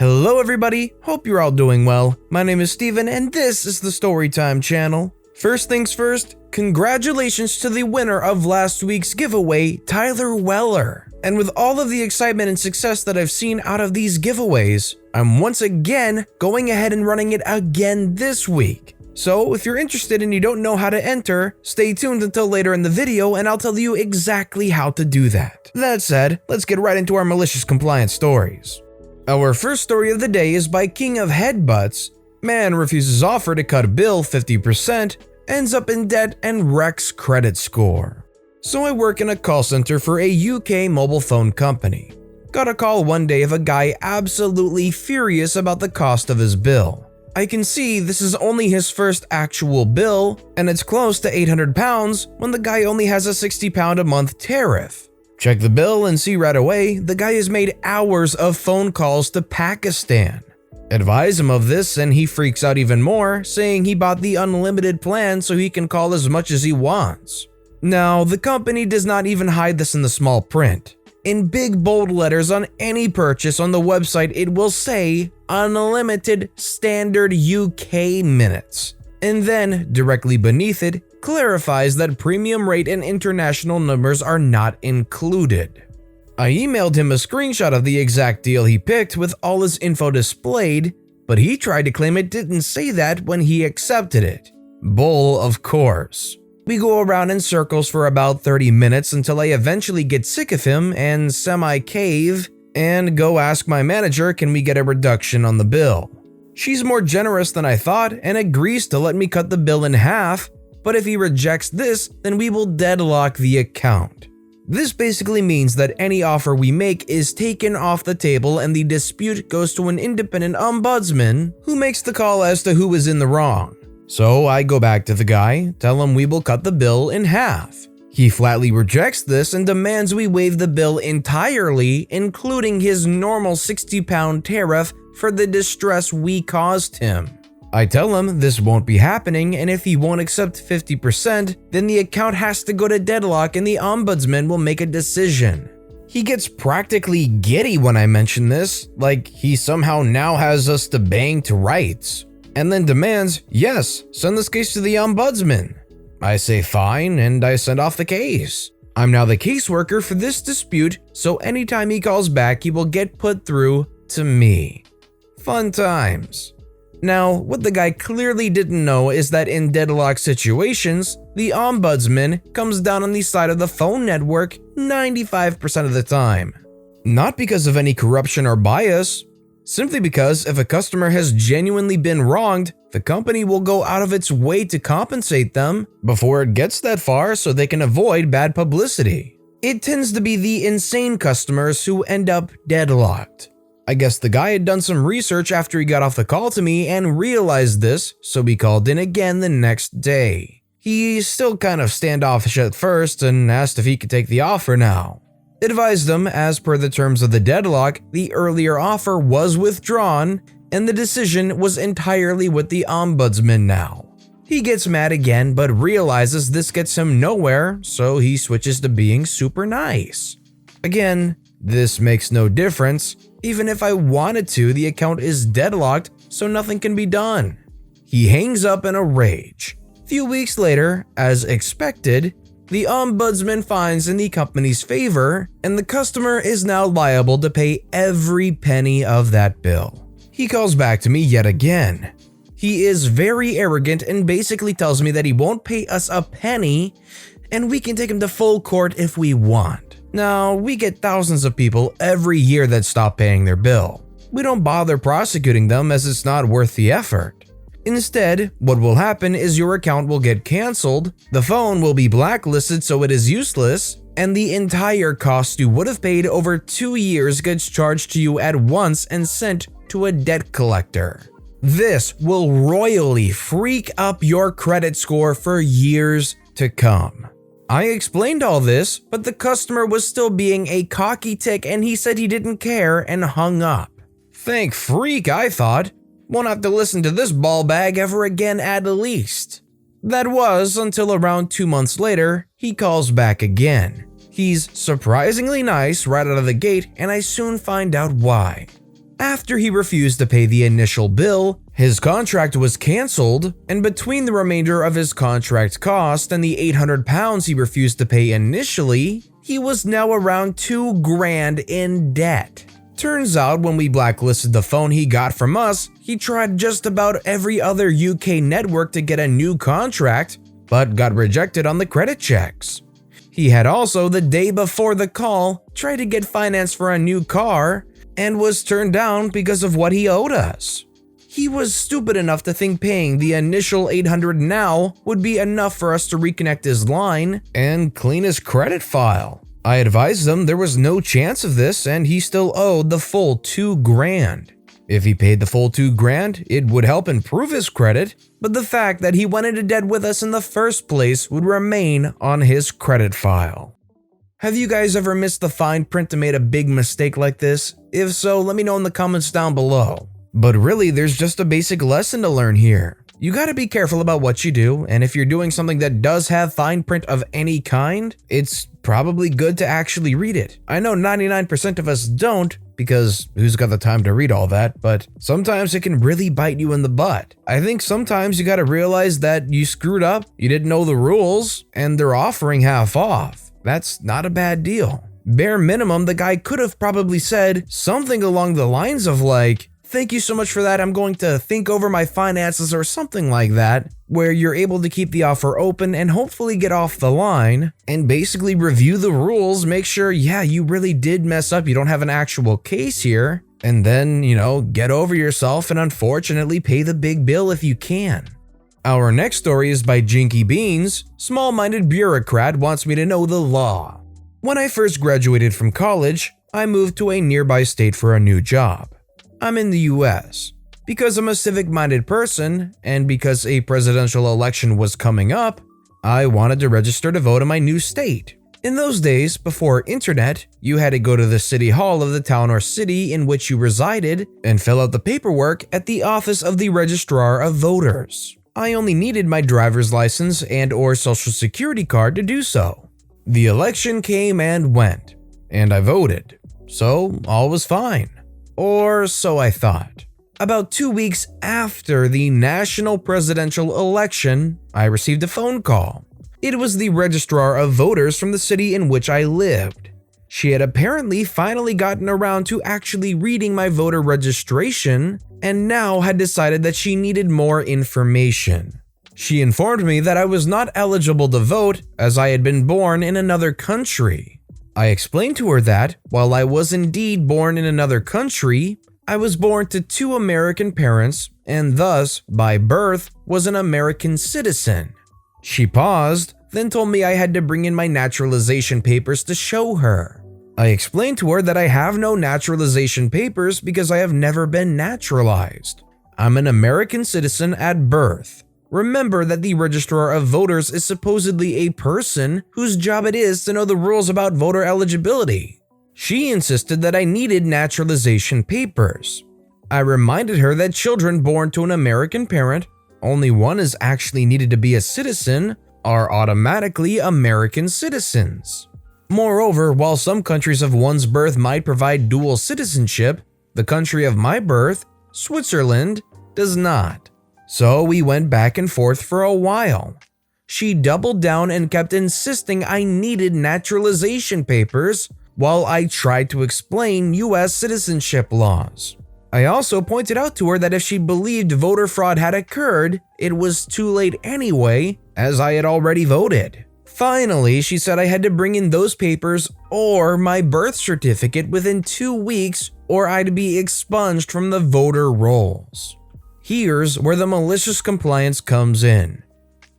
Hello everybody, hope you're all doing well. My name is Steven and this is the Storytime channel. First things first, congratulations to the winner of last week's giveaway, Tyler Weller. And with all of the excitement and success that I've seen out of these giveaways, I'm once again going ahead and running it again this week. So if you're interested and you don't know how to enter, stay tuned until later in the video and I'll tell you exactly how to do that. That said, let's get right into our malicious compliance stories. Our first story of the day is by King-of-Headbutts. Man refuses offer to cut bill 50%, ends up in debt and wrecks credit score. So I work in a call center for a UK mobile phone company. Got a call one day of a guy absolutely furious about the cost of his bill. I can see this is only his first actual bill, and it's close to £800 when the guy only has a £60 a month tariff. Check the bill and see right away the guy has made hours of phone calls to Pakistan. Advise him of this and he freaks out even more, saying he bought the unlimited plan so he can call as much as he wants. Now, the company does not even hide this in the small print. In big bold letters on any purchase on the website, it will say unlimited standard UK minutes. And then, directly beneath it, clarifies that premium rate and international numbers are not included. I emailed him a screenshot of the exact deal he picked with all his info displayed, but he tried to claim it didn't say that when he accepted it. Bull, of course. We go around in circles for about 30 minutes until I eventually get sick of him and semi-cave and go ask my manager, can we get a reduction on the bill? She's more generous than I thought and agrees to let me cut the bill in half, but if he rejects this, then we will deadlock the account. This basically means that any offer we make is taken off the table and the dispute goes to an independent ombudsman who makes the call as to who is in the wrong. So I go back to the guy, tell him we will cut the bill in half. He flatly rejects this and demands we waive the bill entirely, including his normal £60 tariff for the distress we caused him. I tell him this won't be happening, and if he won't accept 50%, then the account has to go to deadlock and the ombudsman will make a decision. He gets practically giddy when I mention this, like he somehow now has us to bang to rights, and then demands, yes, send this case to the ombudsman. I say fine, and I send off the case. I'm now the caseworker for this dispute, so anytime he calls back, he will get put through to me. Fun times. Now, what the guy clearly didn't know is that in deadlock situations, the ombudsman comes down on the side of the phone network 95% of the time. Not because of any corruption or bias, simply because if a customer has genuinely been wronged, the company will go out of its way to compensate them before it gets that far so they can avoid bad publicity. It tends to be the insane customers who end up deadlocked. I guess the guy had done some research after he got off the call to me and realized this, so he called in again the next day. He still kind of standoffish at first and asked if he could take the offer now. Advised him, as per the terms of the deadlock, the earlier offer was withdrawn and the decision was entirely with the ombudsman now. He gets mad again but realizes this gets him nowhere, so he switches to being super nice. Again, this makes no difference. Even if I wanted to, the account is deadlocked, so nothing can be done. He hangs up in a rage. Few weeks later, as expected, the ombudsman finds in the company's favor, and the customer is now liable to pay every penny of that bill. He calls back to me yet again. He is very arrogant and basically tells me that he won't pay us a penny, and we can take him to full court if we want. Now, we get thousands of people every year that stop paying their bill. We don't bother prosecuting them as it's not worth the effort. Instead, what will happen is your account will get canceled, the phone will be blacklisted so it is useless, and the entire cost you would have paid over 2 years gets charged to you at once and sent to a debt collector. This will royally freak up your credit score for years to come. I explained all this, but the customer was still being a cocky tick and he said he didn't care and hung up. Thank freak, I thought. Won't have to listen to this ball bag ever again at least. That was until around 2 months later, he calls back again. He's surprisingly nice right out of the gate and I soon find out why. After he refused to pay the initial bill, his contract was cancelled, and between the remainder of his contract cost and the £800 he refused to pay initially, he was now around $2,000 in debt. Turns out when we blacklisted the phone he got from us, he tried just about every other UK network to get a new contract, but got rejected on the credit checks. He had also, the day before the call, tried to get finance for a new car and was turned down because of what he owed us. He was stupid enough to think paying the initial $800 now would be enough for us to reconnect his line and clean his credit file. I advised him there was no chance of this and he still owed the full $2,000. If he paid the full $2,000, it would help improve his credit, but the fact that he went into debt with us in the first place would remain on his credit file. Have you guys ever missed the fine print and made a big mistake like this? If so, let me know in the comments down below. But really, there's just a basic lesson to learn here. You gotta be careful about what you do, and if you're doing something that does have fine print of any kind, it's probably good to actually read it. I know 99% of us don't, because who's got the time to read all that, but sometimes it can really bite you in the butt. I think sometimes you gotta realize that you screwed up, you didn't know the rules, and they're offering half off. That's not a bad deal. Bare minimum, the guy could have probably said something along the lines of like, "Thank you so much for that, I'm going to think over my finances," or something like that, where you're able to keep the offer open and hopefully get off the line and basically review the rules, make sure, yeah, you really did mess up, you don't have an actual case here, and then, get over yourself and unfortunately pay the big bill if you can. Our next story is by JinkyBeans. Small-minded bureaucrat wants me to know the law. When I first graduated from college, I moved to a nearby state for a new job. I'm in the US. Because I'm a civic-minded person, and because a presidential election was coming up, I wanted to register to vote in my new state. In those days, before internet, you had to go to the city hall of the town or city in which you resided and fill out the paperwork at the office of the registrar of voters. I only needed my driver's license and/or social security card to do so. The election came and went, and I voted, so all was fine. Or so I thought. About 2 weeks after the national presidential election, I received a phone call. It was the registrar of voters from the city in which I lived. She had apparently finally gotten around to actually reading my voter registration and now had decided that she needed more information. She informed me that I was not eligible to vote as I had been born in another country. I explained to her that, while I was indeed born in another country, I was born to 2 American parents and thus, by birth, was an American citizen. She paused, then told me I had to bring in my naturalization papers to show her. I explained to her that I have no naturalization papers because I have never been naturalized. I'm an American citizen at birth. Remember that the registrar of voters is supposedly a person whose job it is to know the rules about voter eligibility. She insisted that I needed naturalization papers. I reminded her that children born to an American parent, only one is actually needed to be a citizen, are automatically American citizens. Moreover, while some countries of one's birth might provide dual citizenship, the country of my birth, Switzerland, does not. So we went back and forth for a while. She doubled down and kept insisting I needed naturalization papers while I tried to explain US citizenship laws. I also pointed out to her that if she believed voter fraud had occurred, it was too late anyway, as I had already voted. Finally, she said I had to bring in those papers or my birth certificate within 2 weeks or I'd be expunged from the voter rolls. Here's where the malicious compliance comes in.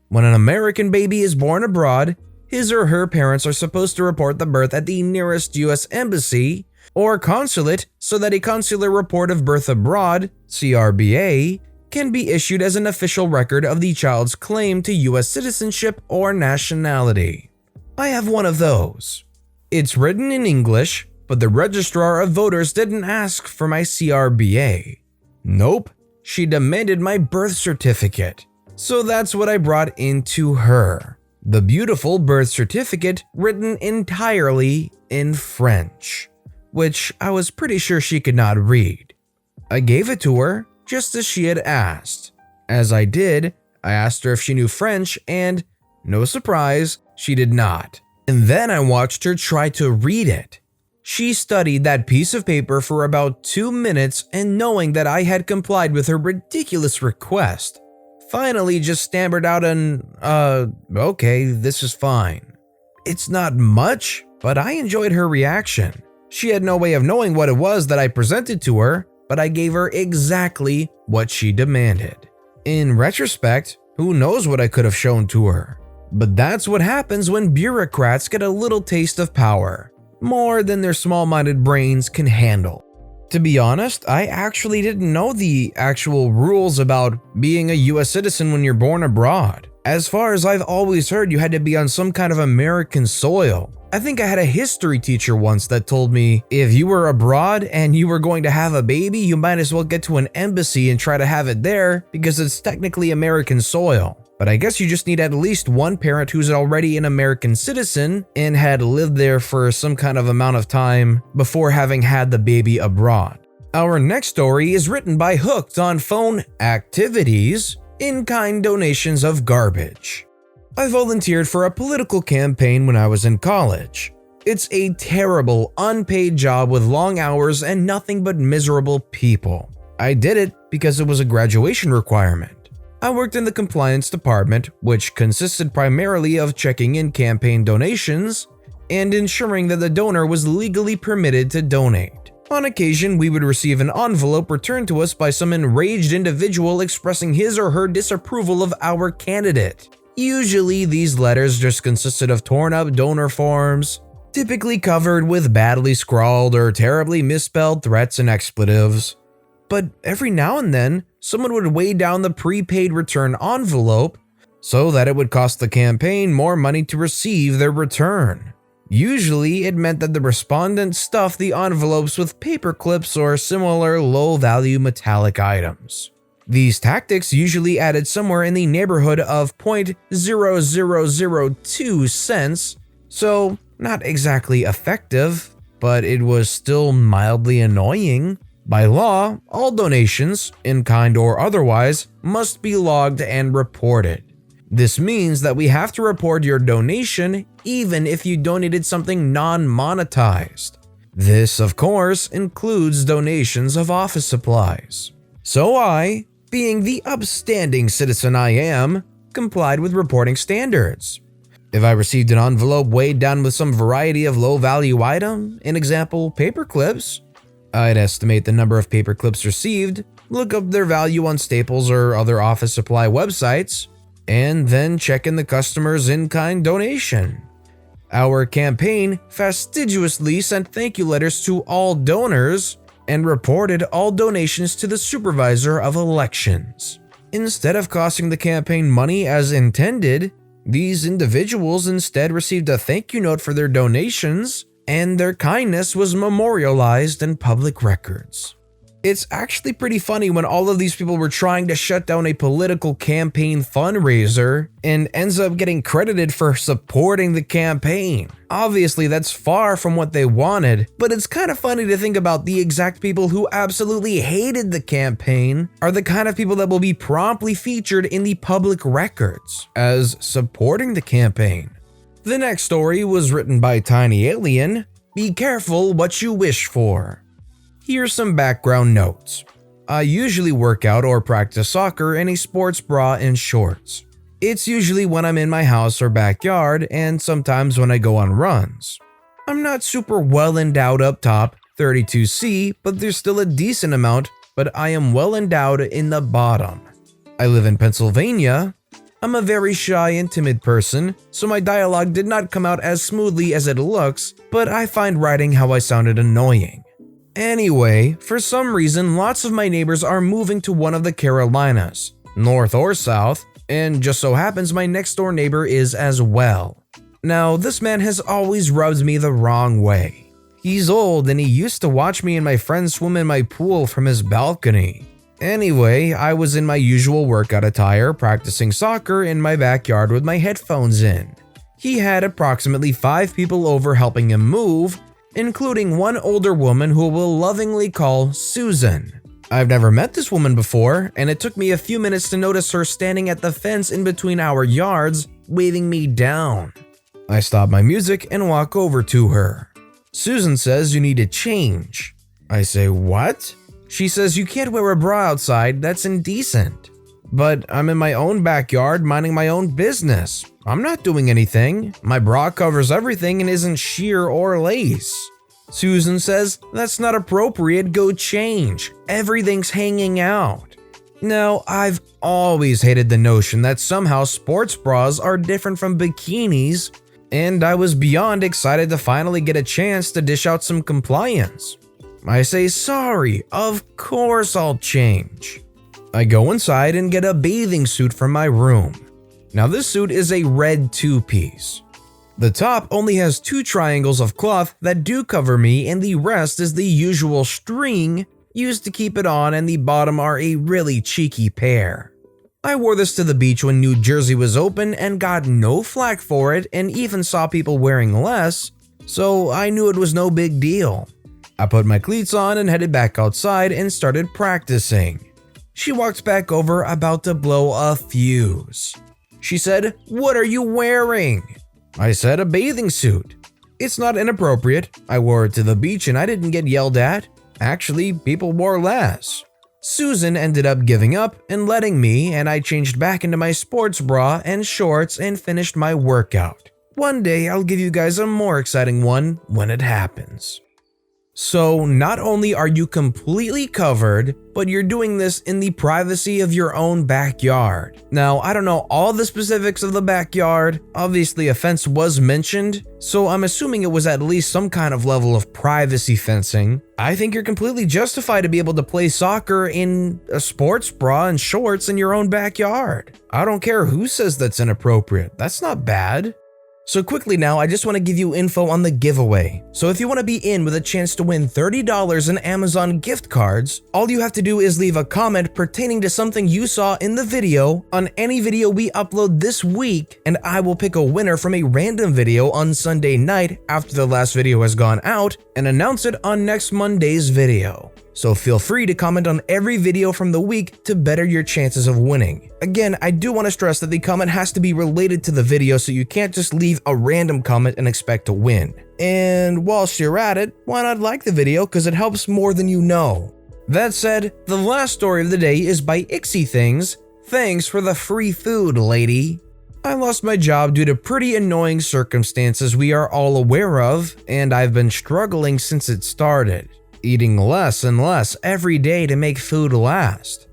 When an American baby is born abroad, his or her parents are supposed to report the birth at the nearest US embassy or consulate so that a consular report of birth abroad, CRBA, can be issued as an official record of the child's claim to US citizenship or nationality. I have one of those. It's written in English, but the registrar of voters didn't ask for my CRBA. Nope, she demanded my birth certificate. So that's what I brought into her. The beautiful birth certificate written entirely in French, which I was pretty sure she could not read. I gave it to her, just as she had asked. As I did, I asked her if she knew French and, no surprise, she did not. And then I watched her try to read it. She studied that piece of paper for about 2 minutes, and knowing that I had complied with her ridiculous request, finally just stammered out okay, this is fine. It's not much, but I enjoyed her reaction. She had no way of knowing what it was that I presented to her, but I gave her exactly what she demanded. In retrospect, who knows what I could have shown to her? But that's what happens when bureaucrats get a little taste of power. More than their small-minded brains can handle. To be honest, I actually didn't know the actual rules about being a US citizen when you're born abroad. As far as I've always heard, you had to be on some kind of American soil. I think I had a history teacher once that told me if you were abroad and you were going to have a baby, you might as well get to an embassy and try to have it there because it's technically American soil. But I guess you just need at least one parent who's already an American citizen and had lived there for some kind of amount of time before having had the baby abroad. Our next story is written by Hooked on Phone Activities, in-kind donations of garbage. I volunteered for a political campaign when I was in college. It's a terrible, unpaid job with long hours and nothing but miserable people. I did it because it was a graduation requirement. I worked in the compliance department, which consisted primarily of checking in campaign donations and ensuring that the donor was legally permitted to donate. On occasion, we would receive an envelope returned to us by some enraged individual expressing his or her disapproval of our candidate. Usually, these letters just consisted of torn-up donor forms, typically covered with badly scrawled or terribly misspelled threats and expletives. But every now and then, someone would weigh down the prepaid return envelope so that it would cost the campaign more money to receive their return. Usually, it meant that the respondent stuffed the envelopes with paper clips or similar low-value metallic items. These tactics usually added somewhere in the neighborhood of 0.0002 cents, so not exactly effective, but it was still mildly annoying. By law, all donations, in kind or otherwise, must be logged and reported. This means that we have to report your donation even if you donated something non-monetized. This, of course, includes donations of office supplies. So I, being the upstanding citizen I am, complied with reporting standards. If I received an envelope weighed down with some variety of low-value item, an example, paper clips, I'd estimate the number of paper clips received, look up their value on Staples or other office supply websites, and then check in the customer's in-kind donation. Our campaign fastidiously sent thank you letters to all donors and reported all donations to the supervisor of elections. Instead of costing the campaign money as intended, these individuals instead received a thank you note for their donations, and their kindness was memorialized in public records. It's actually pretty funny when all of these people were trying to shut down a political campaign fundraiser and ends up getting credited for supporting the campaign. Obviously, that's far from what they wanted, but it's kind of funny to think about the exact people who absolutely hated the campaign are the kind of people that will be promptly featured in the public records as supporting the campaign. The next story was written by Tiny Alien. Be careful what you wish for. Here's some background notes. I usually work out or practice soccer in a sports bra and shorts. It's usually when I'm in my house or backyard, and sometimes when I go on runs. I'm not super well endowed up top, 32C, but there's still a decent amount, but I am well endowed in the bottom. I live in Pennsylvania. I'm a very shy and timid person, so my dialogue did not come out as smoothly as it looks, but I find writing how I sounded annoying. Anyway, for some reason, lots of my neighbors are moving to one of the Carolinas, north or south, and just so happens my next door neighbor is as well. Now, this man has always rubbed me the wrong way. He's old and he used to watch me and my friends swim in my pool from his balcony. Anyway, I was in my usual workout attire practicing soccer in my backyard with my headphones in. He had approximately 5 people over helping him move, including one older woman who we'll lovingly call Susan. I've never met this woman before, and it took me a few minutes to notice her standing at the fence in between our yards, waving me down. I stop my music and walk over to her. Susan says you need to change. I say, what? She says you can't wear a bra outside, that's indecent. But I'm in my own backyard minding my own business. I'm not doing anything. My bra covers everything and isn't sheer or lace. Susan says, that's not appropriate, go change. Everything's hanging out. Now, I've always hated the notion that somehow sports bras are different from bikinis, and I was beyond excited to finally get a chance to dish out some compliance. I say, sorry, of course I'll change. I go inside and get a bathing suit from my room. Now this suit is a red two-piece. The top only has 2 triangles of cloth that do cover me, and the rest is the usual string used to keep it on, and the bottom are a really cheeky pair. I wore this to the beach when New Jersey was open and got no flack for it, and even saw people wearing less, so I knew it was no big deal. I put my cleats on and headed back outside and started practicing. She walked back over about to blow a fuse. She said, "What are you wearing?" I said, "A bathing suit." It's not inappropriate. I wore it to the beach and I didn't get yelled at. Actually, people wore less. Susan ended up giving up and letting me, and I changed back into my sports bra and shorts and finished my workout. One day I'll give you guys a more exciting one when it happens. So not only are you completely covered, but you're doing this in the privacy of your own backyard. Now, I don't know all the specifics of the backyard. Obviously, a fence was mentioned, so I'm assuming it was at least some kind of level of privacy fencing. I think you're completely justified to be able to play soccer in a sports bra and shorts in your own backyard. I don't care who says that's inappropriate. That's not bad. So quickly now, I just want to give you info on the giveaway. So if you want to be in with a chance to win $30 in Amazon gift cards, all you have to do is leave a comment pertaining to something you saw in the video on any video we upload this week, and I will pick a winner from a random video on Sunday night after the last video has gone out and announce it on next Monday's video. So feel free to comment on every video from the week to better your chances of winning. Again, I do want to stress that the comment has to be related to the video, so you can't just leave a random comment and expect to win. And whilst you're at it, why not like the video, because it helps more than you know. That said, the last story of the day is by ixythings. Thanks for the free food, lady. I lost my job due to pretty annoying circumstances we are all aware of, and I've been struggling since it started. Eating less and less every day to make food last.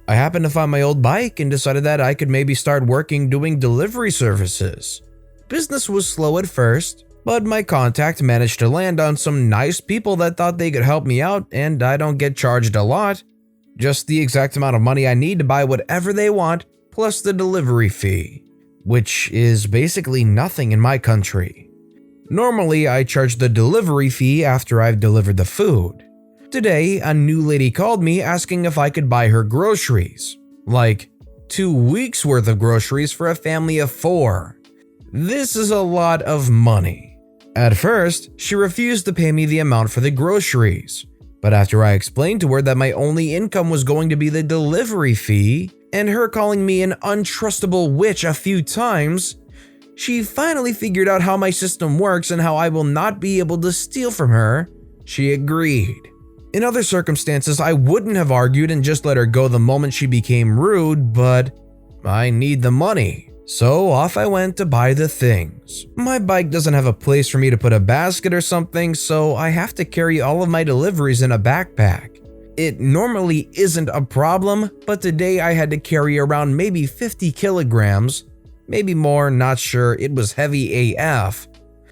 I happened to find my old bike and decided that I could maybe start working doing delivery services. Business was slow at first, but my contact managed to land on some nice people that thought they could help me out, and I don't get charged a lot. Just the exact amount of money I need to buy whatever they want, plus the delivery fee, which is basically nothing in my country. Normally, I charge the delivery fee after I've delivered the food. Today, a new lady called me asking if I could buy her groceries. Like 2 weeks worth of groceries for a family of 4. This is a lot of money. At first, she refused to pay me the amount for the groceries. But after I explained to her that my only income was going to be the delivery fee, and her calling me an untrustable witch a few times, she finally figured out how my system works and how I will not be able to steal from her. She agreed. In other circumstances, I wouldn't have argued and just let her go the moment she became rude, but I need the money. So off I went to buy the things. My bike doesn't have a place for me to put a basket or something, so I have to carry all of my deliveries in a backpack. It normally isn't a problem, but today I had to carry around maybe 50 kilograms. Maybe more, not sure, it was heavy AF.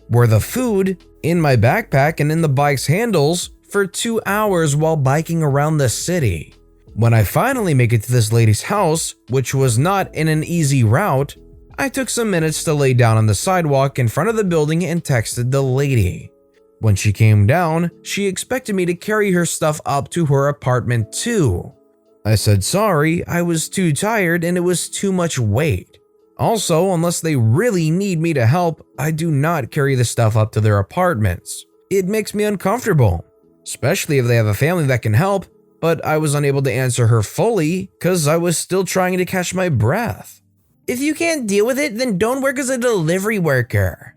Were the food in my backpack and in the bike's handles for 2 hours while biking around the city. When I finally make it to this lady's house, which was not in an easy route, I took some minutes to lay down on the sidewalk in front of the building and texted the lady. When she came down, she expected me to carry her stuff up to her apartment too. I said sorry, I was too tired and it was too much weight. Also, unless they really need me to help, I do not carry the stuff up to their apartments. It makes me uncomfortable, especially if they have a family that can help. but I was unable to answer her fully because I was still trying to catch my breath. If you can't deal with it, then don't work as a delivery worker.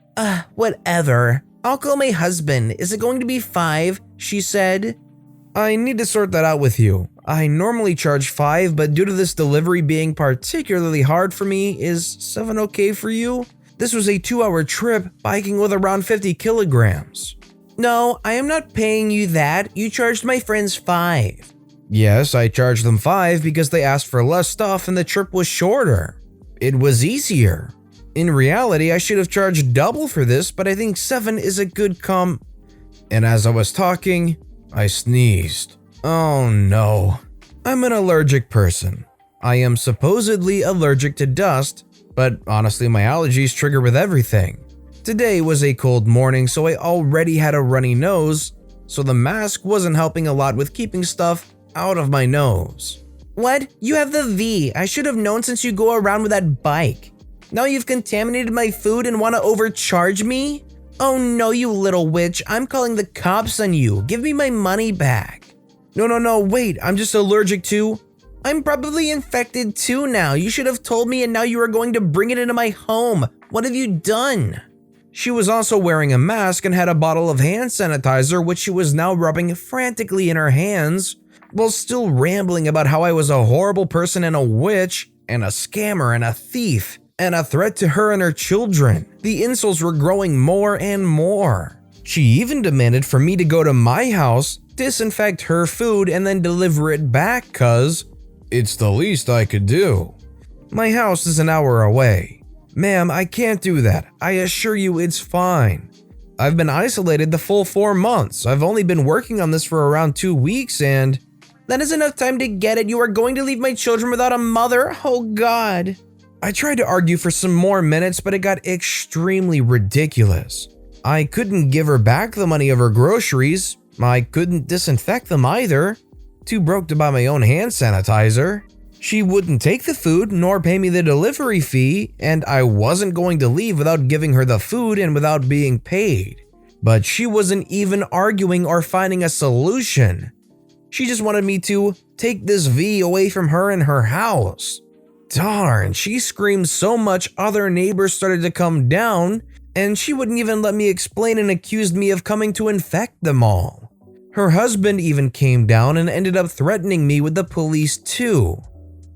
Whatever. I'll call my husband. Is it going to be 5? She said. I need to sort that out with you. I normally charge 5, but due to this delivery being particularly hard for me, is 7 okay for you? This was a 2-hour trip, biking with around 50 kilograms. No, I am not paying you that. You charged my friends 5. Yes, I charged them 5 because they asked for less stuff and the trip was shorter. It was easier. In reality, I should have charged double for this, but I think 7 is a good And as I was talking, I sneezed. Oh no. I'm an allergic person. I am supposedly allergic to dust, but honestly my allergies trigger with everything. Today was a cold morning, so I already had a runny nose, so the mask wasn't helping a lot with keeping stuff out of my nose. What? You have the V. I should have known since you go around with that bike. Now you've contaminated my food and want to overcharge me? Oh no, you little witch. I'm calling the cops on you. Give me my money back. No, wait. I'm just allergic to... I'm probably infected too now. You should have told me and now you are going to bring it into my home. What have you done? She was also wearing a mask and had a bottle of hand sanitizer which she was now rubbing frantically in her hands while still rambling about how I was a horrible person and a witch and a scammer and a thief and a threat to her and her children. The insults were growing more and more. She even demanded for me to go to my house, disinfect her food, and then deliver it back cause it's the least I could do. My house is an hour away. Ma'am, I can't do that. I assure you it's fine. I've been isolated the full 4 months. I've only been working on this for around 2 weeks and... That is enough time to get it. You are going to leave my children without a mother? Oh God. I tried to argue for some more minutes, but it got extremely ridiculous. I couldn't give her back the money of her groceries. I couldn't disinfect them either. Too broke to buy my own hand sanitizer. She wouldn't take the food nor pay me the delivery fee, and I wasn't going to leave without giving her the food and without being paid. But she wasn't even arguing or finding a solution. She just wanted me to take this V away from her and her house. Darn, she screamed so much other neighbors started to come down, and she wouldn't even let me explain and accused me of coming to infect them all. Her husband even came down and ended up threatening me with the police too.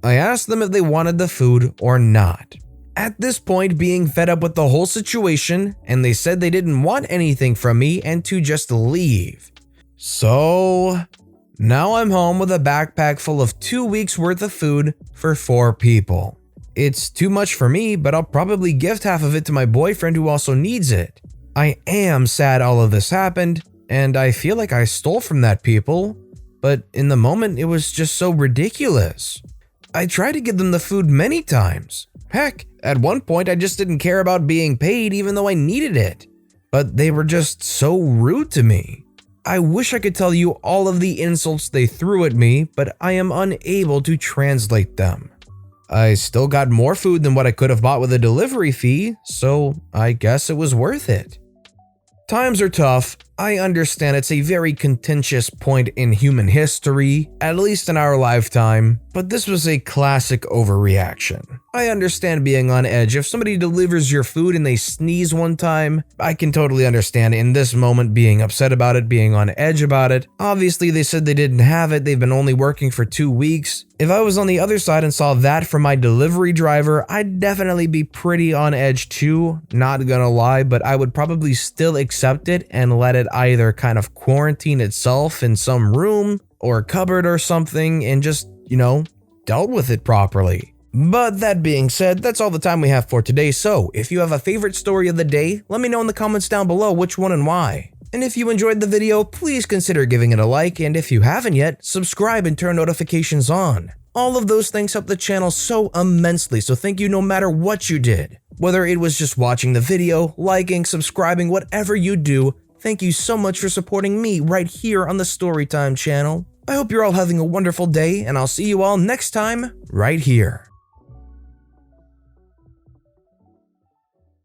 I asked them if they wanted the food or not. At this point, being fed up with the whole situation, and they said they didn't want anything from me and to just leave. So... now I'm home with a backpack full of 2 weeks worth of food for 4 people. It's too much for me, but I'll probably gift half of it to my boyfriend who also needs it. I am sad all of this happened, and I feel like I stole from that people, but in the moment it was just so ridiculous. I tried to give them the food many times. Heck, at one point I just didn't care about being paid even though I needed it. But they were just so rude to me. I wish I could tell you all of the insults they threw at me, but I am unable to translate them. I still got more food than what I could have bought with a delivery fee, so I guess it was worth it. Times are tough. I understand it's a very contentious point in human history, at least in our lifetime, but this was a classic overreaction. I understand being on edge. If somebody delivers your food and they sneeze one time, I can totally understand in this moment being upset about it, being on edge about it. Obviously, they said they didn't have it. They've been only working for 2 weeks. If I was on the other side and saw that from my delivery driver, I'd definitely be pretty on edge too, not gonna lie, but I would probably still accept it and let it either kind of quarantine itself in some room or cupboard or something and just, dealt with it properly. But that being said, that's all the time we have for today, so if you have a favorite story of the day, let me know in the comments down below which one and why. And if you enjoyed the video, please consider giving it a like, and if you haven't yet, subscribe and turn notifications on. All of those things help the channel so immensely, so thank you no matter what you did. Whether it was just watching the video, liking, subscribing, whatever you do, thank you so much for supporting me right here on the Storytime channel. I hope you're all having a wonderful day, and I'll see you all next time right here.